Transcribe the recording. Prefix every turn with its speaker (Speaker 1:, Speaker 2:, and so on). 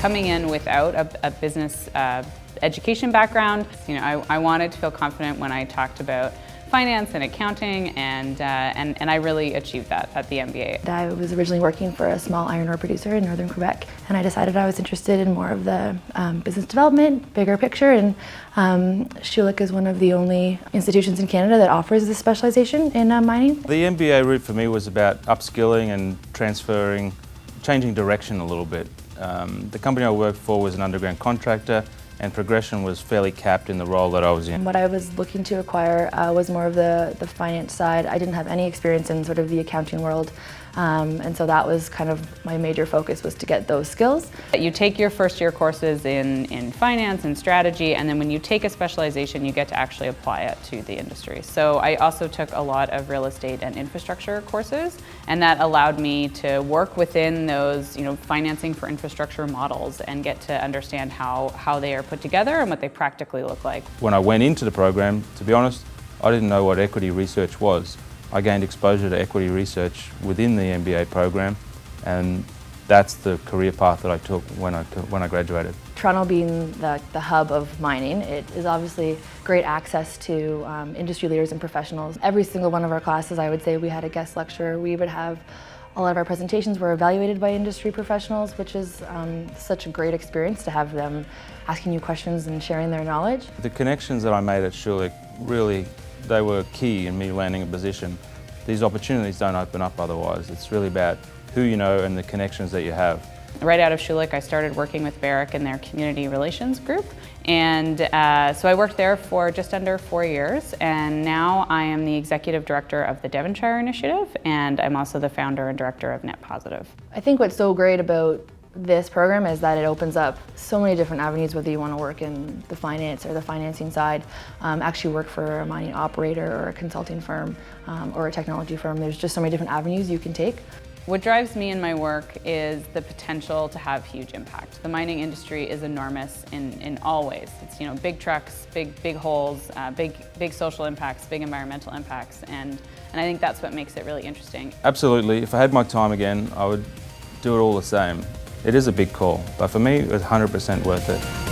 Speaker 1: coming in without a business education background, I wanted to feel confident when I talked about finance and accounting, and I really achieved that at the MBA.
Speaker 2: I was originally working for a small iron ore producer in northern Quebec, and I decided I was interested in more of the business development, bigger picture, and Schulich is one of the only institutions in Canada that offers this specialization in mining.
Speaker 3: The MBA route for me was about upskilling and transferring, changing direction a little bit. The company I worked for was an underground contractor, and progression was fairly capped in the role that I was in.
Speaker 2: What I was looking to acquire was more of the finance side. I didn't have any experience in sort of the accounting world, and so that was kind of my major focus, was to get those skills.
Speaker 1: You take your first year courses in finance and strategy, and then when you take a specialization, you get to actually apply it to the industry. So I also took a lot of real estate and infrastructure courses, and that allowed me to work within those financing for infrastructure models and get to understand how they are put together and what they practically look like.
Speaker 3: When I went into the program, to be honest, I didn't know what equity research was. I gained exposure to equity research within the MBA program, and that's the career path that I took when I graduated.
Speaker 2: Toronto being the hub of mining, it is obviously great access to industry leaders and professionals. Every single one of our classes, I would say, we had a guest lecturer. We would have a lot of our presentations were evaluated by industry professionals, which is such a great experience to have them asking you questions and sharing their knowledge.
Speaker 3: The connections that I made at Schulich, really, they were key in me landing a position. These opportunities don't open up otherwise. It's really about who you know and the connections that you have.
Speaker 1: Right out of Schulich, I started working with Barrick in their community relations group, and so I worked there for just under 4 years, and now I am the executive director of the Devonshire Initiative, and I'm also the founder and director of Net Positive. I think what's so great about this program is that it opens up so many different avenues, whether you want to work in the finance or the financing side, actually work for a mining operator or a consulting firm or a technology firm. There's just so many different avenues you can take. What drives me in my work is the potential to have huge impact. The mining industry is enormous in all ways. It's big trucks, big holes, big social impacts, big environmental impacts, and I think that's what makes it really interesting.
Speaker 3: Absolutely. If I had my time again, I would do it all the same. It is a big call, but for me, it was 100% worth it.